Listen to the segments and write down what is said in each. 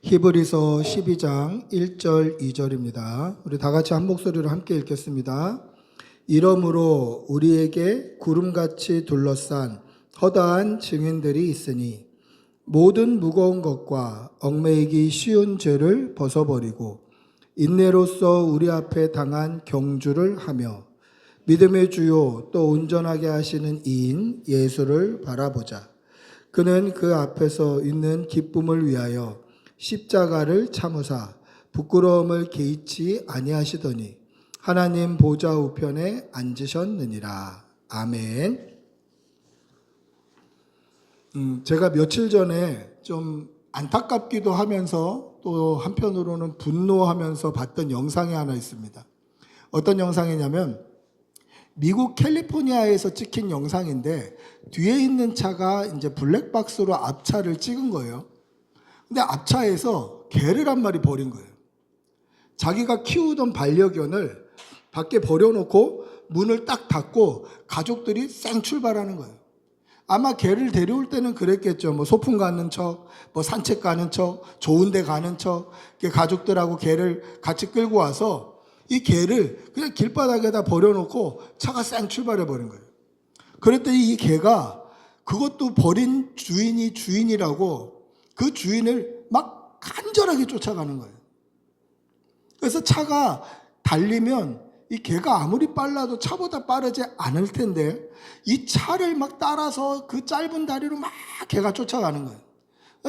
히브리서 12장 1절 2절입니다. 우리 다 같이 한 목소리로 함께 읽겠습니다. 이러므로 우리에게 구름같이 둘러싼 허다한 증인들이 있으니 모든 무거운 것과 얽매이기 쉬운 죄를 벗어버리고 인내로써 우리 앞에 당한 경주를 하며 믿음의 주요 또 온전하게 하시는 이인 예수를 바라보자. 그는 그 앞에서 있는 기쁨을 위하여 십자가를 참으사 부끄러움을 개의치 아니하시더니 하나님 보좌 우편에 앉으셨느니라. 아멘. 제가 며칠 전에 좀 안타깝기도 하면서 또 한편으로는 분노하면서 봤던 영상이 하나 있습니다. 어떤 영상이냐면 미국 캘리포니아에서 찍힌 영상인데 뒤에 있는 차가 이제 블랙박스로 앞차를 찍은 거예요. 근데 앞차에서 개를 한 마리 버린 거예요. 자기가 키우던 반려견을 밖에 버려놓고 문을 딱 닫고 가족들이 쌩 출발하는 거예요. 아마 개를 데려올 때는 그랬겠죠. 뭐 소풍 가는 척, 뭐 산책 가는 척, 좋은 데 가는 척, 가족들하고 개를 같이 끌고 와서 이 개를 그냥 길바닥에다 버려놓고 차가 쌩 출발해 버린 거예요. 그랬더니 이 개가 그것도 버린 주인이 주인이라고 그 주인을 막 간절하게 쫓아가는 거예요. 그래서 차가 달리면 이 개가 아무리 빨라도 차보다 빠르지 않을 텐데 이 차를 막 따라서 그 짧은 다리로 막 개가 쫓아가는 거예요.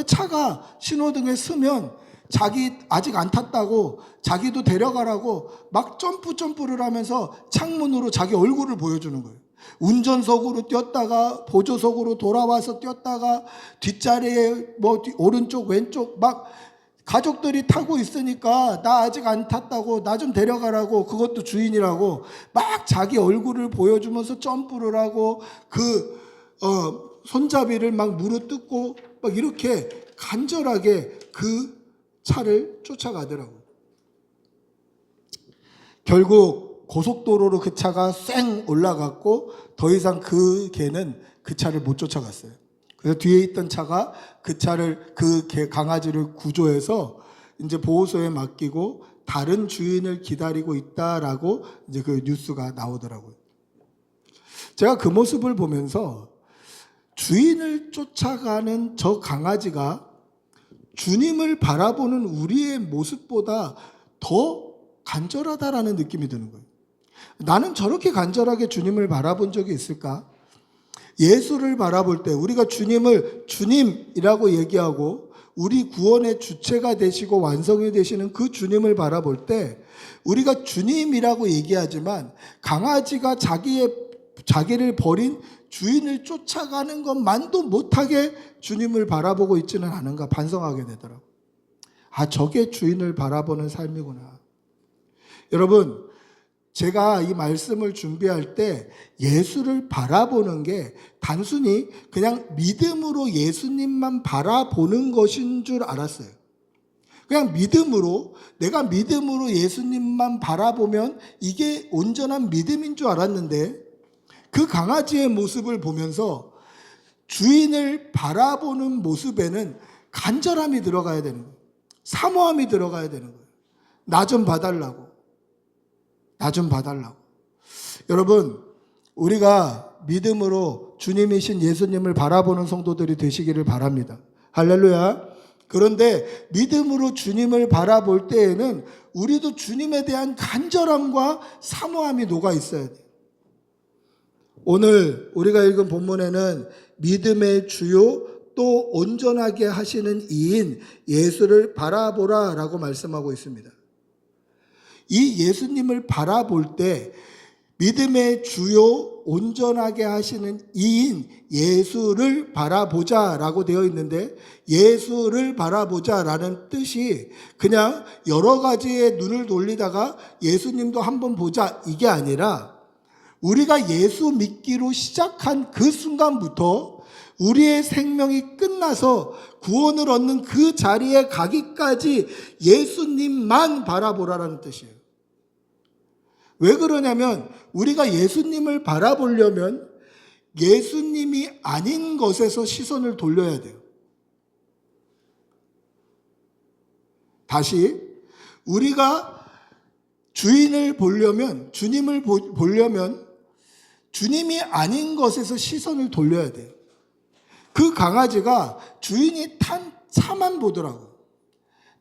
차가 신호등에 서면 자기 아직 안 탔다고 자기도 데려가라고 막 점프를 하면서 창문으로 자기 얼굴을 보여주는 거예요. 운전석으로 뛰었다가 보조석으로 돌아와서 뛰었다가 뒷자리에 뭐 오른쪽 왼쪽 막 가족들이 타고 있으니까 나 아직 안 탔다고 나 좀 데려가라고 그것도 주인이라고 막 자기 얼굴을 보여주면서 점프를 하고 그 손잡이를 막 물어뜯고 막 이렇게 간절하게 그 차를 쫓아가더라고요. 결국 고속도로로 그 차가 쌩 올라갔고 더 이상 그 개는 그 차를 못 쫓아갔어요. 그래서 뒤에 있던 차가 그 차를 그 개 강아지를 구조해서 이제 보호소에 맡기고 다른 주인을 기다리고 있다라고 이제 그 뉴스가 나오더라고요. 제가 그 모습을 보면서 주인을 쫓아가는 저 강아지가 주님을 바라보는 우리의 모습보다 더 간절하다라는 느낌이 드는 거예요. 나는 저렇게 간절하게 주님을 바라본 적이 있을까? 예수를 바라볼 때 우리가 주님을 주님이라고 얘기하고 우리 구원의 주체가 되시고 완성이 되시는 그 주님을 바라볼 때 우리가 주님이라고 얘기하지만 강아지가 자기를 버린 주인을 쫓아가는 것만도 못하게 주님을 바라보고 있지는 않은가 반성하게 되더라고요. 아, 저게 주인을 바라보는 삶이구나. 여러분, 제가 이 말씀을 준비할 때 예수를 바라보는 게 단순히 그냥 믿음으로 예수님만 바라보는 것인 줄 알았어요. 그냥 믿음으로, 내가 믿음으로 예수님만 바라보면 이게 온전한 믿음인 줄 알았는데 그 강아지의 모습을 보면서 주인을 바라보는 모습에는 간절함이 들어가야 되는 거예요. 사모함이 들어가야 되는 거예요. 나 좀 봐달라고. 나 좀 봐달라고. 여러분, 우리가 믿음으로 주님이신 예수님을 바라보는 성도들이 되시기를 바랍니다. 할렐루야. 그런데 믿음으로 주님을 바라볼 때에는 우리도 주님에 대한 간절함과 사모함이 녹아 있어야 돼요. 오늘 우리가 읽은 본문에는 믿음의 주요 또 온전하게 하시는 이인 예수를 바라보라 라고 말씀하고 있습니다. 이 예수님을 바라볼 때 믿음의 주요 온전하게 하시는 이인 예수를 바라보자 라고 되어 있는데 예수를 바라보자 라는 뜻이 그냥 여러 가지의 눈을 돌리다가 예수님도 한번 보자 이게 아니라 우리가 예수 믿기로 시작한 그 순간부터 우리의 생명이 끝나서 구원을 얻는 그 자리에 가기까지 예수님만 바라보라라는 뜻이에요. 왜 그러냐면 우리가 예수님을 바라보려면 예수님이 아닌 것에서 시선을 돌려야 돼요. 다시 우리가 주인을 보려면, 주님을 보려면 주님이 아닌 것에서 시선을 돌려야 돼요. 그 강아지가 주인이 탄 차만 보더라고.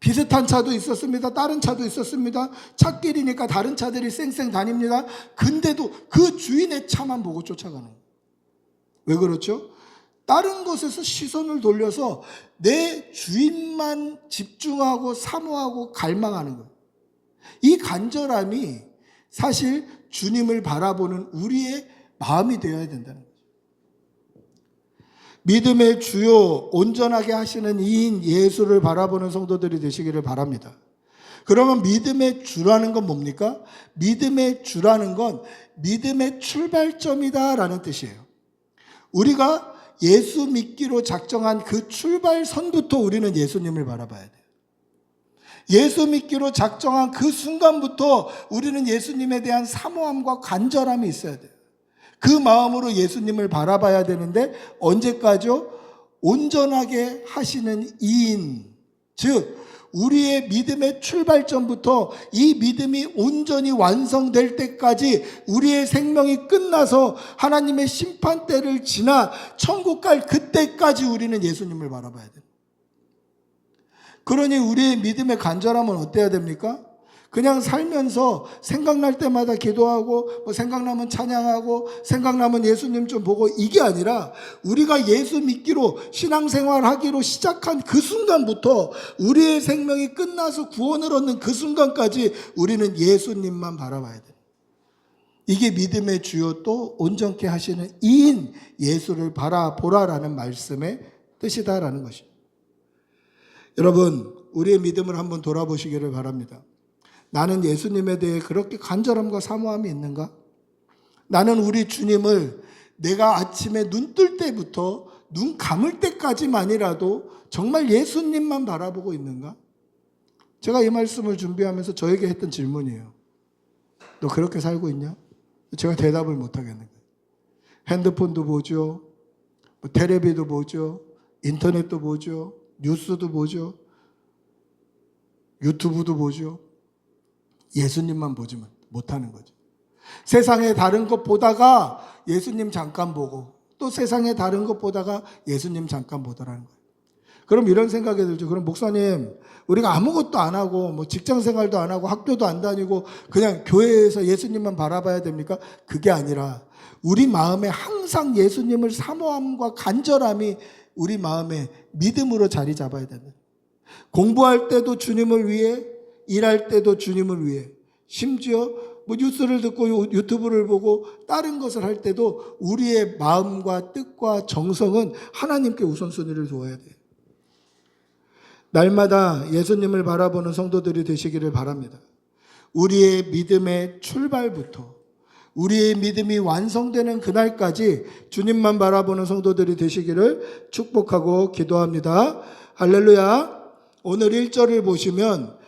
비슷한 차도 있었습니다. 다른 차도 있었습니다. 차길이니까 다른 차들이 쌩쌩 다닙니다. 근데도 그 주인의 차만 보고 쫓아가는 거예요. 왜 그렇죠? 다른 것에서 시선을 돌려서 내 주인만 집중하고 사모하고 갈망하는 거예요. 이 간절함이 사실 주님을 바라보는 우리의 마음이 되어야 된다는 거죠. 믿음의 주요 온전하게 하시는 이인 예수를 바라보는 성도들이 되시기를 바랍니다. 그러면 믿음의 주라는 건 뭡니까? 믿음의 주라는 건 믿음의 출발점이다라는 뜻이에요. 우리가 예수 믿기로 작정한 그 출발선부터 우리는 예수님을 바라봐야 돼요. 예수 믿기로 작정한 그 순간부터 우리는 예수님에 대한 사모함과 간절함이 있어야 돼요. 그 마음으로 예수님을 바라봐야 되는데 언제까지요? 온전하게 하시는 이인, 즉 우리의 믿음의 출발점부터 이 믿음이 온전히 완성될 때까지 우리의 생명이 끝나서 하나님의 심판대를 지나 천국 갈 그때까지 우리는 예수님을 바라봐야 돼요. 그러니 우리의 믿음의 간절함은 어때야 됩니까? 그냥 살면서 생각날 때마다 기도하고 생각나면 찬양하고 생각나면 예수님 좀 보고 이게 아니라 우리가 예수 믿기로 신앙생활 하기로 시작한 그 순간부터 우리의 생명이 끝나서 구원을 얻는 그 순간까지 우리는 예수님만 바라봐야 돼요. 이게 믿음의 주요 또 온전케 하시는 이인 예수를 바라보라라는 말씀의 뜻이다라는 것입니다. 여러분, 우리의 믿음을 한번 돌아보시기를 바랍니다. 나는 예수님에 대해 그렇게 간절함과 사모함이 있는가? 나는 우리 주님을 내가 아침에 눈 뜰 때부터 눈 감을 때까지만이라도 정말 예수님만 바라보고 있는가? 제가 이 말씀을 준비하면서 저에게 했던 질문이에요. 너 그렇게 살고 있냐? 제가 대답을 못 하겠는 거예요. 핸드폰도 보죠. 텔레비도 보죠. 인터넷도 보죠. 뉴스도 보죠. 유튜브도 보죠. 예수님만 보지 못하는 거죠. 세상에 다른 것 보다가 예수님 잠깐 보고 또 세상에 다른 것 보다가 예수님 잠깐 보더라는 거예요. 그럼 이런 생각이 들죠. 그럼 목사님, 우리가 아무것도 안 하고 직장 생활도 안 하고 학교도 안 다니고 그냥 교회에서 예수님만 바라봐야 됩니까? 그게 아니라 우리 마음에 항상 예수님을 사모함과 간절함이 우리 마음에 믿음으로 자리 잡아야 된다. 공부할 때도 주님을 위해, 일할 때도 주님을 위해, 심지어 뉴스를 듣고 유튜브를 보고 다른 것을 할 때도 우리의 마음과 뜻과 정성은 하나님께 우선순위를 둬야 돼요. 날마다 예수님을 바라보는 성도들이 되시기를 바랍니다. 우리의 믿음의 출발부터 우리의 믿음이 완성되는 그날까지 주님만 바라보는 성도들이 되시기를 축복하고 기도합니다. 할렐루야. 오늘 1절을 보시면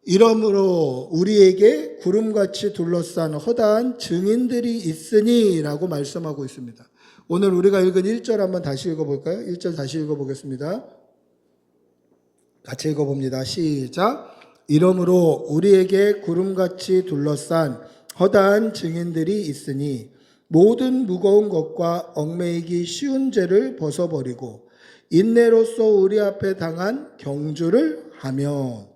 이러므로 우리에게 구름같이 둘러싼 허다한 증인들이 있으니 라고 말씀하고 있습니다. 오늘 우리가 읽은 1절 한번 다시 읽어볼까요? 1절 다시 읽어보겠습니다. 같이 읽어봅니다. 시작. 이러므로 우리에게 구름같이 둘러싼 허다한 증인들이 있으니 모든 무거운 것과 얽매이기 쉬운 죄를 벗어버리고 인내로써 우리 앞에 당한 경주를 하며.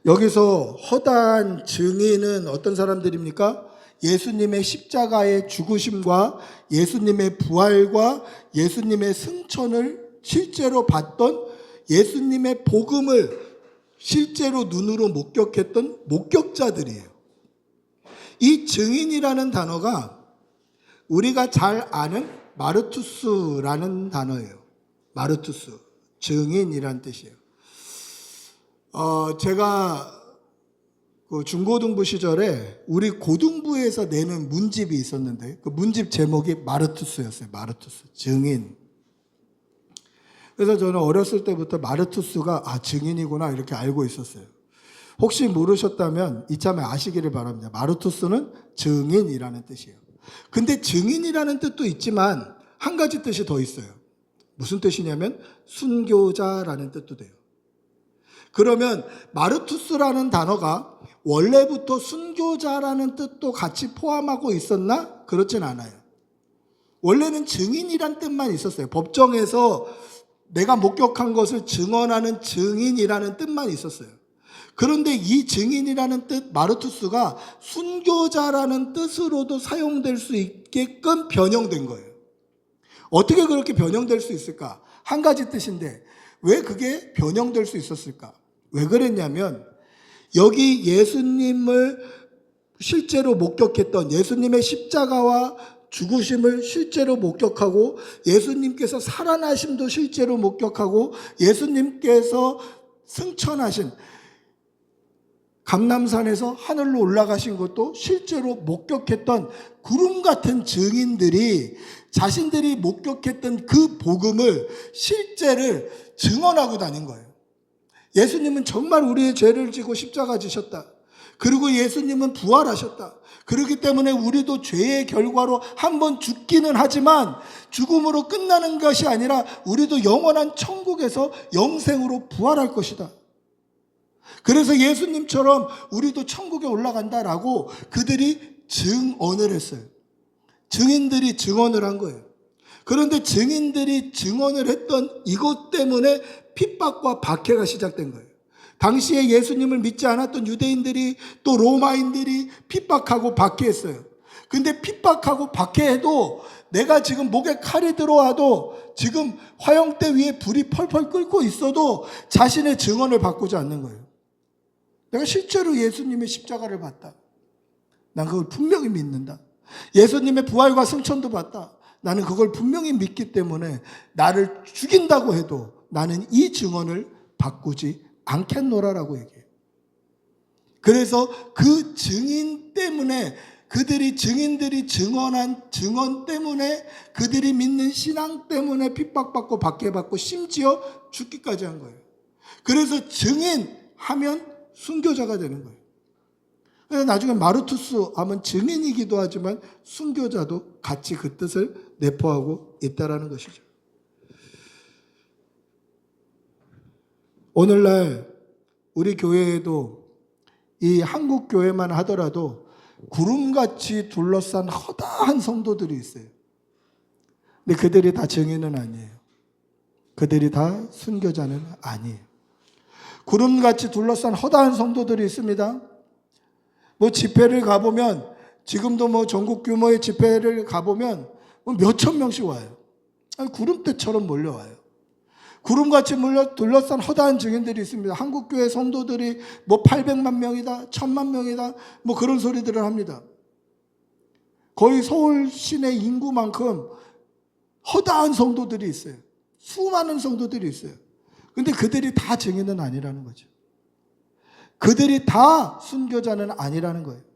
여기서 허다한 증인은 어떤 사람들입니까? 예수님의 십자가의 죽으심과 예수님의 부활과 예수님의 승천을 실제로 봤던, 예수님의 복음을 실제로 눈으로 목격했던 목격자들이에요. 이 증인이라는 단어가 우리가 잘 아는 마르투스라는 단어예요. 마르투스, 증인이란 뜻이에요. 제가 그 중고등부 시절에 우리 고등부에서 내는 문집이 있었는데 그 문집 제목이 마르투스였어요. 마르투스, 증인. 그래서 저는 어렸을 때부터 마르투스가 증인이구나 이렇게 알고 있었어요. 혹시 모르셨다면 이참에 아시기를 바랍니다. 마르투스는 증인이라는 뜻이에요. 근데 증인이라는 뜻도 있지만 한 가지 뜻이 더 있어요. 무슨 뜻이냐면 순교자라는 뜻도 돼요. 그러면 마르투스라는 단어가 원래부터 순교자라는 뜻도 같이 포함하고 있었나? 그렇진 않아요. 원래는 증인이란 뜻만 있었어요. 법정에서 내가 목격한 것을 증언하는 증인이라는 뜻만 있었어요. 그런데 이 증인이라는 뜻, 마르투스가 순교자라는 뜻으로도 사용될 수 있게끔 변형된 거예요. 어떻게 그렇게 변형될 수 있을까? 한 가지 뜻인데 왜 그게 변형될 수 있었을까? 왜 그랬냐면 여기 예수님을 실제로 목격했던, 예수님의 십자가와 죽으심을 실제로 목격하고 예수님께서 살아나심도 실제로 목격하고 예수님께서 승천하신, 감람산에서 하늘로 올라가신 것도 실제로 목격했던 구름 같은 증인들이 자신들이 목격했던 그 복음을, 실제를 증언하고 다닌 거예요. 예수님은 정말 우리의 죄를 지고 십자가 지셨다. 그리고 예수님은 부활하셨다. 그렇기 때문에 우리도 죄의 결과로 한번 죽기는 하지만 죽음으로 끝나는 것이 아니라 우리도 영원한 천국에서 영생으로 부활할 것이다. 그래서 예수님처럼 우리도 천국에 올라간다라고 그들이 증언을 했어요. 증인들이 증언을 한 거예요. 그런데 증인들이 증언을 했던 이것 때문에 핍박과 박해가 시작된 거예요. 당시에 예수님을 믿지 않았던 유대인들이 또 로마인들이 핍박하고 박해했어요. 근데 핍박하고 박해해도 내가 지금 목에 칼이 들어와도 지금 화형대 위에 불이 펄펄 끓고 있어도 자신의 증언을 바꾸지 않는 거예요. 내가 실제로 예수님의 십자가를 봤다. 난 그걸 분명히 믿는다. 예수님의 부활과 승천도 봤다. 나는 그걸 분명히 믿기 때문에 나를 죽인다고 해도 나는 이 증언을 바꾸지 않겠노라라고 얘기해요. 그래서 그 증인 때문에, 증인들이 증언한 증언 때문에, 그들이 믿는 신앙 때문에 핍박받고 박해받고 심지어 죽기까지 한 거예요. 그래서 증인하면 순교자가 되는 거예요. 그래서 나중에 마르투스 하면 증인이기도 하지만 순교자도 같이 그 뜻을 내포하고 있다라는 것이죠. 오늘날 우리 교회에도, 이 한국 교회만 하더라도 구름같이 둘러싼 허다한 성도들이 있어요. 근데 그들이 다 증인은 아니에요. 그들이 다 순교자는 아니에요. 구름같이 둘러싼 허다한 성도들이 있습니다. 뭐 집회를 가보면, 지금도 뭐 전국 규모의 집회를 가보면 몇천 명씩 와요. 구름대처럼 몰려와요. 구름같이 둘러싼 허다한 증인들이 있습니다. 한국교회 성도들이 뭐 800만 명이다, 1000만 명이다, 뭐 그런 소리들을 합니다. 거의 서울 시내 인구만큼 허다한 성도들이 있어요. 수많은 성도들이 있어요. 근데 그들이 다 증인은 아니라는 거죠. 그들이 다 순교자는 아니라는 거예요.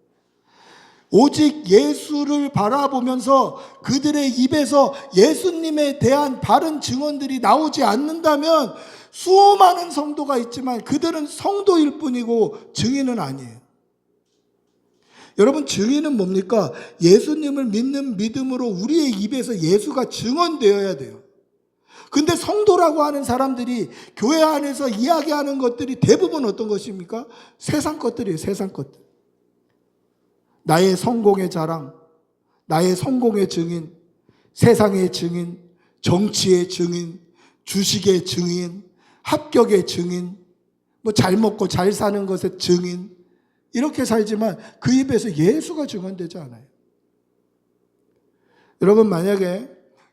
오직 예수를 바라보면서 그들의 입에서 예수님에 대한 바른 증언들이 나오지 않는다면 수많은 성도가 있지만 그들은 성도일 뿐이고 증인은 아니에요. 여러분, 증인은 뭡니까? 예수님을 믿는 믿음으로 우리의 입에서 예수가 증언되어야 돼요. 근데 성도라고 하는 사람들이 교회 안에서 이야기하는 것들이 대부분 어떤 것입니까? 세상 것들이에요. 세상 것들. 나의 성공의 자랑, 나의 성공의 증인, 세상의 증인, 정치의 증인, 주식의 증인, 합격의 증인, 뭐 잘 먹고 잘 사는 것의 증인, 이렇게 살지만 그 입에서 예수가 증언되지 않아요. 여러분, 만약에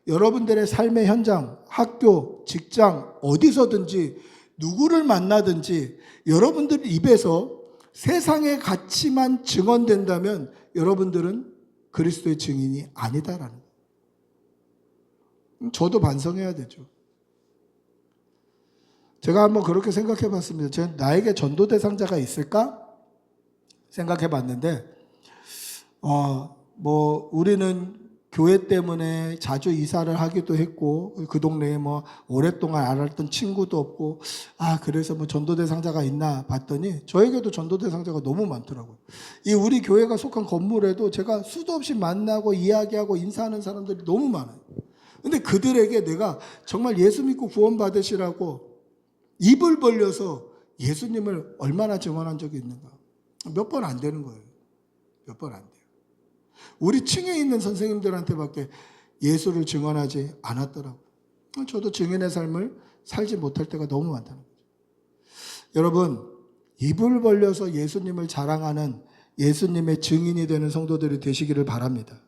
여러분들의 삶의 현장, 학교, 직장, 어디서든지 누구를 만나든지 여러분들 입에서 세상의 가치만 증언된다면 여러분들은 그리스도의 증인이 아니다라는 거예요. 저도 반성해야 되죠. 제가 한번 그렇게 생각해 봤습니다. 나에게 전도 대상자가 있을까? 생각해 봤는데, 우리는 교회 때문에 자주 이사를 하기도 했고, 그 동네에 뭐 오랫동안 알았던 친구도 없고, 그래서 뭐 전도 대상자가 있나 봤더니 저에게도 전도 대상자가 너무 많더라고요. 이 우리 교회가 속한 건물에도 제가 수도 없이 만나고 이야기하고 인사하는 사람들이 너무 많아요. 근데 그들에게 내가 정말 예수 믿고 구원 받으시라고 입을 벌려서 예수님을 얼마나 증언한 적이 있는가? 몇 번 안 되는 거예요. 몇 번 안 돼요. 우리 층에 있는 선생님들한테밖에 예수를 증언하지 않았더라고요. 저도 증인의 삶을 살지 못할 때가 너무 많다는 거죠. 여러분, 입을 벌려서 예수님을 자랑하는 예수님의 증인이 되는 성도들이 되시기를 바랍니다.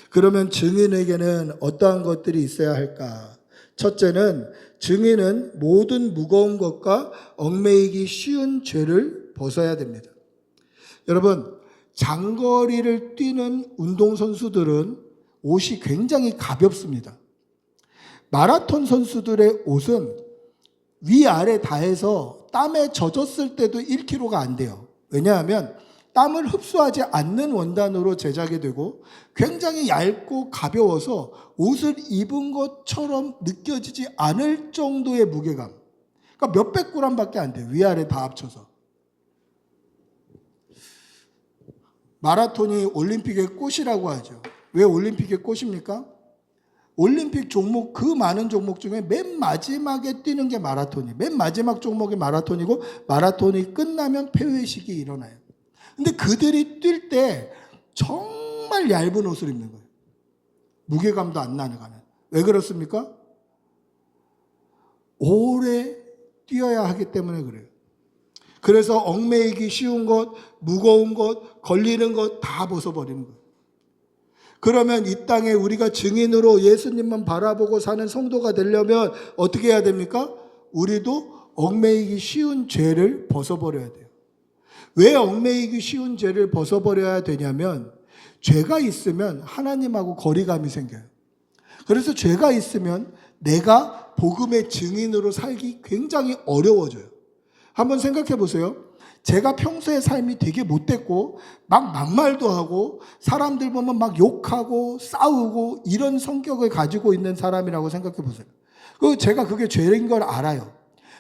그러면 증인에게는 어떠한 것들이 있어야 할까? 첫째는 증인은 모든 무거운 것과 얽매이기 쉬운 죄를 벗어야 됩니다. 여러분, 장거리를 뛰는 운동선수들은 옷이 굉장히 가볍습니다. 마라톤 선수들의 옷은 위아래 다 해서 땀에 젖었을 때도 1kg가 안 돼요. 왜냐하면 땀을 흡수하지 않는 원단으로 제작이 되고 굉장히 얇고 가벼워서 옷을 입은 것처럼 느껴지지 않을 정도의 무게감. 그러니까 몇백 그램밖에 안 돼요. 위아래 다 합쳐서. 마라톤이 올림픽의 꽃이라고 하죠. 왜 올림픽의 꽃입니까? 올림픽 종목, 그 많은 종목 중에 맨 마지막에 뛰는 게 마라톤이에요. 맨 마지막 종목이 마라톤이고 마라톤이 끝나면 폐회식이 일어나요. 근데 그들이 뛸 때 정말 얇은 옷을 입는 거예요. 무게감도 안 나가는. 왜 그렇습니까? 오래 뛰어야 하기 때문에 그래요. 그래서 얽매이기 쉬운 것, 무거운 것, 걸리는 것 다 벗어버리는 거예요. 그러면 이 땅에 우리가 증인으로 예수님만 바라보고 사는 성도가 되려면 어떻게 해야 됩니까? 우리도 얽매이기 쉬운 죄를 벗어버려야 돼요. 왜 얽매이기 쉬운 죄를 벗어버려야 되냐면 죄가 있으면 하나님하고 거리감이 생겨요. 그래서 죄가 있으면 내가 복음의 증인으로 살기 굉장히 어려워져요. 한번 생각해 보세요. 제가 평소에 삶이 되게 못됐고 막 막말도 하고 사람들 보면 막 욕하고 싸우고 이런 성격을 가지고 있는 사람이라고 생각해 보세요. 제가 그게 죄인 걸 알아요.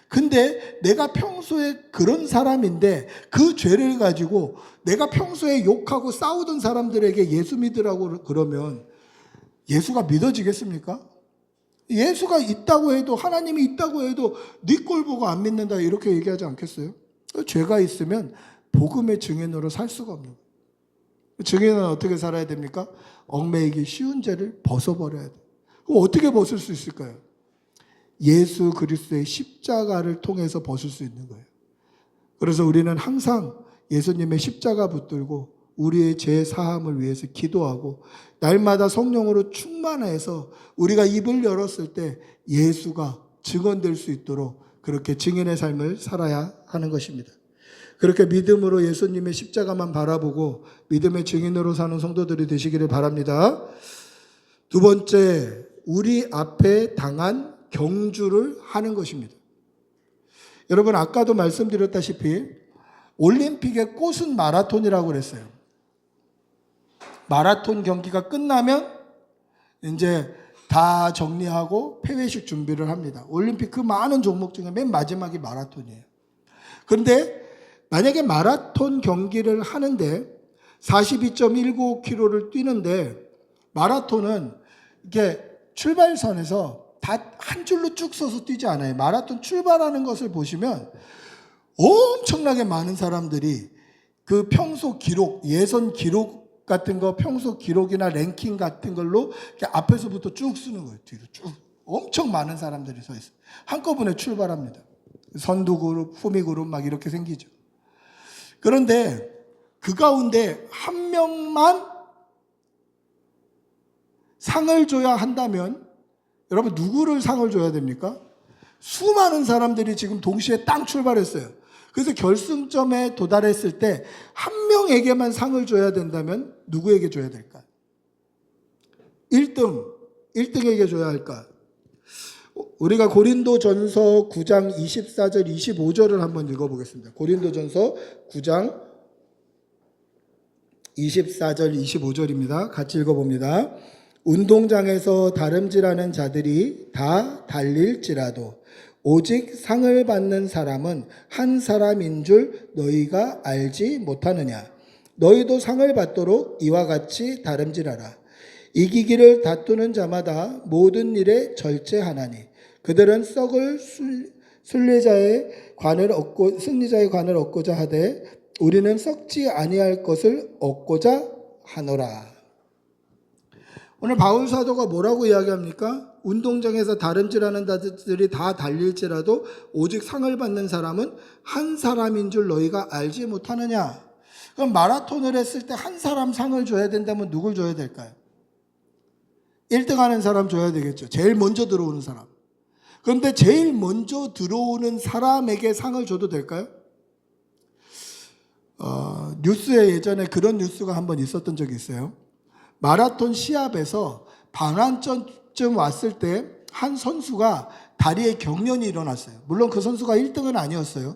근데 내가 평소에 그런 사람인데 그 죄를 가지고 내가 평소에 욕하고 싸우던 사람들에게 예수 믿으라고 그러면 예수가 믿어지겠습니까? 예수가 있다고 해도 하나님이 있다고 해도 네 꼴 보고 안 믿는다 이렇게 얘기하지 않겠어요? 죄가 있으면 복음의 증인으로 살 수가 없는 거예요. 증인은 어떻게 살아야 됩니까? 얽매이기 쉬운 죄를 벗어버려야 돼요. 그럼 어떻게 벗을 수 있을까요? 예수 그리스도의 십자가를 통해서 벗을 수 있는 거예요. 그래서 우리는 항상 예수님의 십자가 붙들고 우리의 죄 사함을 위해서 기도하고 날마다 성령으로 충만해서 우리가 입을 열었을 때 예수가 증언될 수 있도록 그렇게 증인의 삶을 살아야 하는 것입니다. 그렇게 믿음으로 예수님의 십자가만 바라보고 믿음의 증인으로 사는 성도들이 되시기를 바랍니다. 두 번째, 우리 앞에 당한 경주를 하는 것입니다. 여러분, 아까도 말씀드렸다시피 올림픽의 꽃은 마라톤이라고 그랬어요. 마라톤 경기가 끝나면 이제 다 정리하고 폐회식 준비를 합니다. 올림픽 그 많은 종목 중에 맨 마지막이 마라톤이에요. 그런데 만약에 마라톤 경기를 하는데 42.195km를 뛰는데 마라톤은 이렇게 출발선에서 다 한 줄로 쭉 서서 뛰지 않아요. 마라톤 출발하는 것을 보시면 엄청나게 많은 사람들이 그 평소 기록, 예선 기록 같은 거, 평소 기록이나 랭킹 같은 걸로 이렇게 앞에서부터 쭉 쓰는 거예요. 뒤로 쭉. 엄청 많은 사람들이 서 있어요. 한꺼번에 출발합니다. 선두 그룹, 후미 그룹 막 이렇게 생기죠. 그런데 그 가운데 한 명만 상을 줘야 한다면 여러분 누구를 상을 줘야 됩니까? 수많은 사람들이 지금 동시에 땅 출발했어요. 그래서 결승점에 도달했을 때 한 명에게만 상을 줘야 된다면 누구에게 줘야 될까? 1등에게 줘야 할까? 우리가 고린도전서 9장 24절 25절을 한번 읽어보겠습니다. 고린도전서 9장 24절 25절입니다. 같이 읽어봅니다. 운동장에서 다름질하는 자들이 다 달릴지라도 오직 상을 받는 사람은 한 사람인 줄 너희가 알지 못하느냐. 너희도 상을 받도록 이와 같이 다름질하라. 이기기를 다투는 자마다 모든 일에 절제하나니 그들은 승리자의 관을 얻고자 하되 우리는 썩지 아니할 것을 얻고자 하노라. 오늘 바울 사도가 뭐라고 이야기합니까? 운동장에서 다름질하는 자들이 다 달릴지라도 오직 상을 받는 사람은 한 사람인 줄 너희가 알지 못하느냐? 그럼 마라톤을 했을 때 한 사람 상을 줘야 된다면 누굴 줘야 될까요? 1등 하는 사람 줘야 되겠죠. 제일 먼저 들어오는 사람. 그런데 제일 먼저 들어오는 사람에게 상을 줘도 될까요? 뉴스에 예전에 그런 뉴스가 한번 있었던 적이 있어요. 마라톤 시합에서 반환점쯤 왔을 때 한 선수가 다리에 경련이 일어났어요. 물론 그 선수가 1등은 아니었어요.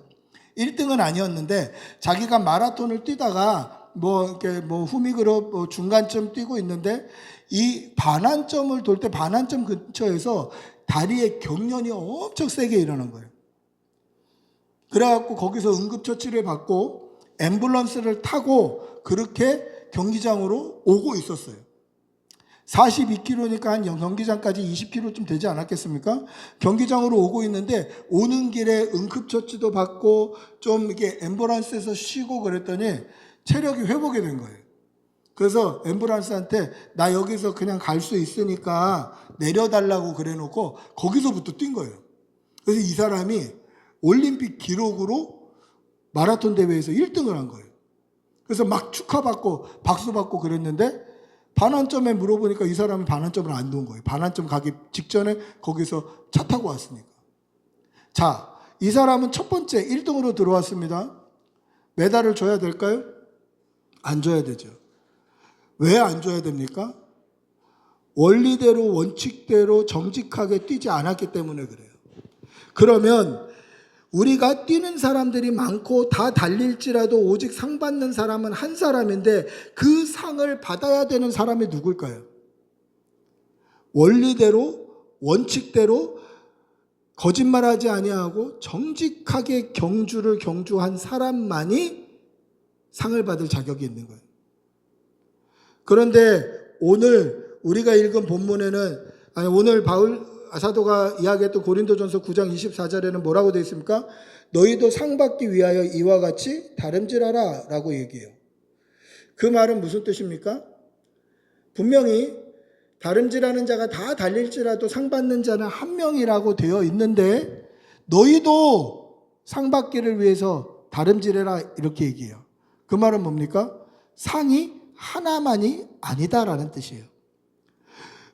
1등은 아니었는데 자기가 마라톤을 뛰다가 이렇게 후미그룹 중간쯤 뛰고 있는데 이 반환점을 돌 때 반환점 근처에서 다리에 경련이 엄청 세게 일어난 거예요. 그래갖고 거기서 응급처치를 받고 앰뷸런스를 타고 그렇게 경기장으로 오고 있었어요. 42km니까 한 경기장까지 20km쯤 되지 않았겠습니까? 경기장으로 오고 있는데 오는 길에 응급처치도 받고 좀 이렇게 앰뷸런스에서 쉬고 그랬더니 체력이 회복이 된 거예요. 그래서 앰뷸런스한테 나 여기서 그냥 갈 수 있으니까 내려달라고 그래놓고 거기서부터 뛴 거예요. 그래서 이 사람이 올림픽 기록으로 마라톤 대회에서 1등을 한 거예요. 그래서 막 축하받고 박수받고 그랬는데 반환점에 물어보니까 이 사람이 반환점을 안 놓은 거예요. 반환점 가기 직전에 거기서 차 타고 왔으니까. 자, 이 사람은 첫 번째 1등으로 들어왔습니다. 메달을 줘야 될까요? 안 줘야 되죠. 왜 안 줘야 됩니까? 원리대로 원칙대로 정직하게 뛰지 않았기 때문에 그래요. 그러면 우리가 뛰는 사람들이 많고 다 달릴지라도 오직 상 받는 사람은 한 사람인데 그 상을 받아야 되는 사람이 누굴까요? 원리대로 원칙대로 거짓말하지 아니하고 정직하게 경주를 경주한 사람만이 상을 받을 자격이 있는 거예요. 그런데 오늘 우리가 읽은 본문에는 오늘 바울 사도가 이야기했던 고린도전서 9장 24절에는 뭐라고 되어 있습니까? 너희도 상 받기 위하여 이와 같이 다름질하라 라고 얘기해요. 그 말은 무슨 뜻입니까? 분명히 다름질하는 자가 다 달릴지라도 상 받는 자는 한 명이라고 되어 있는데 너희도 상 받기를 위해서 다름질해라 이렇게 얘기해요. 그 말은 뭡니까? 상이 하나만이 아니다라는 뜻이에요.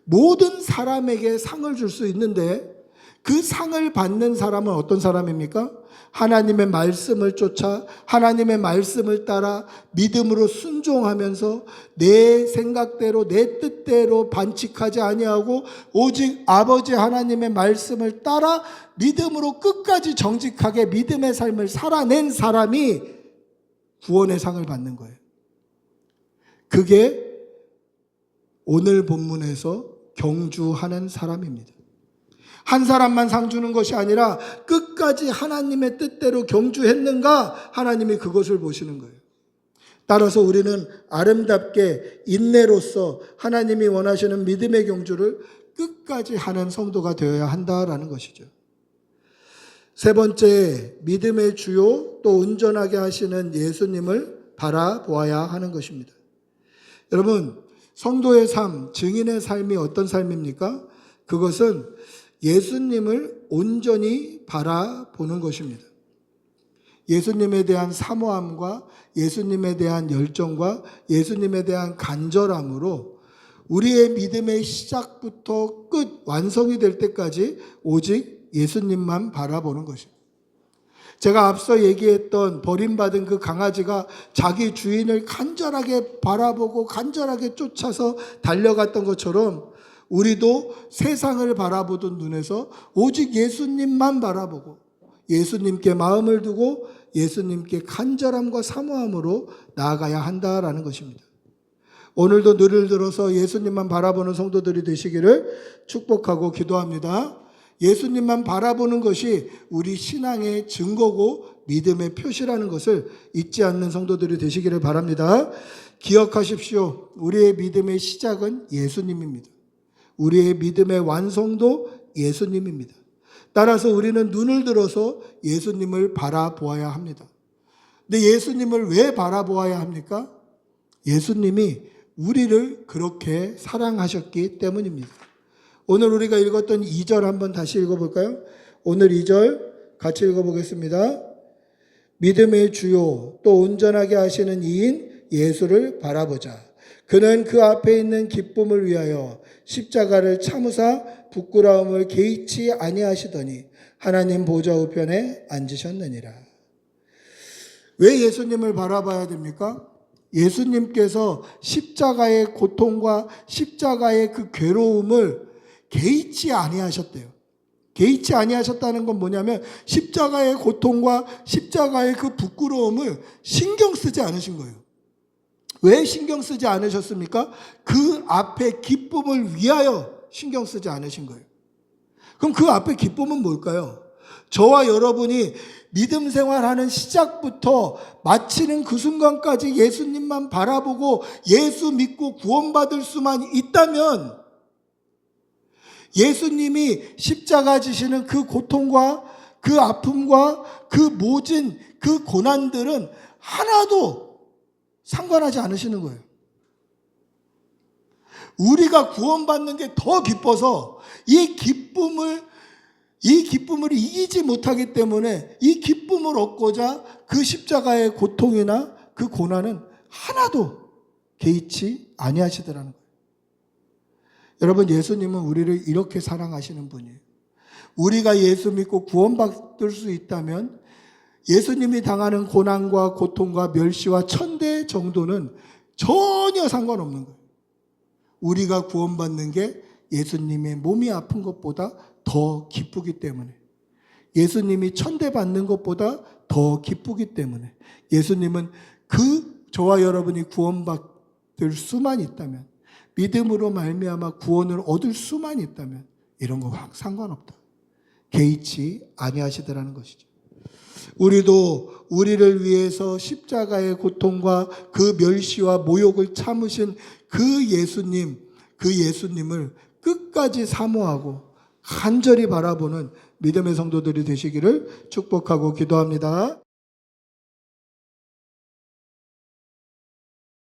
모든 사람에게 상을 줄 수 있는데 그 상을 받는 사람은 어떤 사람입니까? 하나님의 말씀을 쫓아 하나님의 말씀을 따라 믿음으로 순종하면서 내 생각대로 내 뜻대로 반칙하지 아니하고 오직 아버지 하나님의 말씀을 따라 믿음으로 끝까지 정직하게 믿음의 삶을 살아낸 사람이 구원의 상을 받는 거예요. 그게 오늘 본문에서 경주하는 사람입니다. 한 사람만 상 주는 것이 아니라 끝까지 하나님의 뜻대로 경주했는가 하나님이 그것을 보시는 거예요. 따라서 우리는 아름답게 인내로서 하나님이 원하시는 믿음의 경주를 끝까지 하는 성도가 되어야 한다라는 것이죠. 세 번째, 믿음의 주요 또 온전하게 하시는 예수님을 바라보아야 하는 것입니다. 여러분, 성도의 삶, 증인의 삶이 어떤 삶입니까? 그것은 예수님을 온전히 바라보는 것입니다. 예수님에 대한 사모함과 예수님에 대한 열정과 예수님에 대한 간절함으로 우리의 믿음의 시작부터 끝 완성이 될 때까지 오직 예수님만 바라보는 것입니다. 제가 앞서 얘기했던 버림받은 그 강아지가 자기 주인을 간절하게 바라보고 간절하게 쫓아서 달려갔던 것처럼 우리도 세상을 바라보던 눈에서 오직 예수님만 바라보고 예수님께 마음을 두고 예수님께 간절함과 사모함으로 나아가야 한다라는 것입니다. 오늘도 눈을 들어서 예수님만 바라보는 성도들이 되시기를 축복하고 기도합니다. 예수님만 바라보는 것이 우리 신앙의 증거고 믿음의 표시라는 것을 잊지 않는 성도들이 되시기를 바랍니다. 기억하십시오. 우리의 믿음의 시작은 예수님입니다. 우리의 믿음의 완성도 예수님입니다. 따라서 우리는 눈을 들어서 예수님을 바라보아야 합니다. 근데 예수님을 왜 바라보아야 합니까? 예수님이 우리를 그렇게 사랑하셨기 때문입니다. 오늘 우리가 읽었던 2절 한번 다시 읽어볼까요? 오늘 2절 같이 읽어보겠습니다. 믿음의 주요 또 온전하게 하시는 이인 예수를 바라보자. 그는 그 앞에 있는 기쁨을 위하여 십자가를 참으사 부끄러움을 개의치 아니하시더니 하나님 보좌 우편에 앉으셨느니라. 왜 예수님을 바라봐야 됩니까? 예수님께서 십자가의 고통과 십자가의 그 괴로움을 개의치 아니하셨대요. 개의치 아니하셨다는 건 뭐냐면 십자가의 고통과 십자가의 그 부끄러움을 신경 쓰지 않으신 거예요. 왜 신경 쓰지 않으셨습니까? 그 앞에 기쁨을 위하여 신경 쓰지 않으신 거예요. 그럼 그 앞에 기쁨은 뭘까요? 저와 여러분이 믿음 생활하는 시작부터 마치는 그 순간까지 예수님만 바라보고 예수 믿고 구원받을 수만 있다면 예수님이 십자가 지시는 그 고통과 그 아픔과 그 모진 그 고난들은 하나도 상관하지 않으시는 거예요. 우리가 구원받는 게 더 기뻐서 이 기쁨을 이기지 못하기 때문에 이 기쁨을 얻고자 그 십자가의 고통이나 그 고난은 하나도 개의치 아니하시더라는 거예요. 여러분, 예수님은 우리를 이렇게 사랑하시는 분이에요. 우리가 예수 믿고 구원받을 수 있다면 예수님이 당하는 고난과 고통과 멸시와 천대 정도는 전혀 상관없는 거예요. 우리가 구원받는 게 예수님의 몸이 아픈 것보다 더 기쁘기 때문에, 예수님이 천대받는 것보다 더 기쁘기 때문에, 예수님은 저와 여러분이 구원받을 수만 있다면, 믿음으로 말미암아 구원을 얻을 수만 있다면 이런 거 상관없다. 개의치 아니하시더라는 것이죠. 우리도 우리를 위해서 십자가의 고통과 그 멸시와 모욕을 참으신 그 예수님을 끝까지 사모하고 간절히 바라보는 믿음의 성도들이 되시기를 축복하고 기도합니다.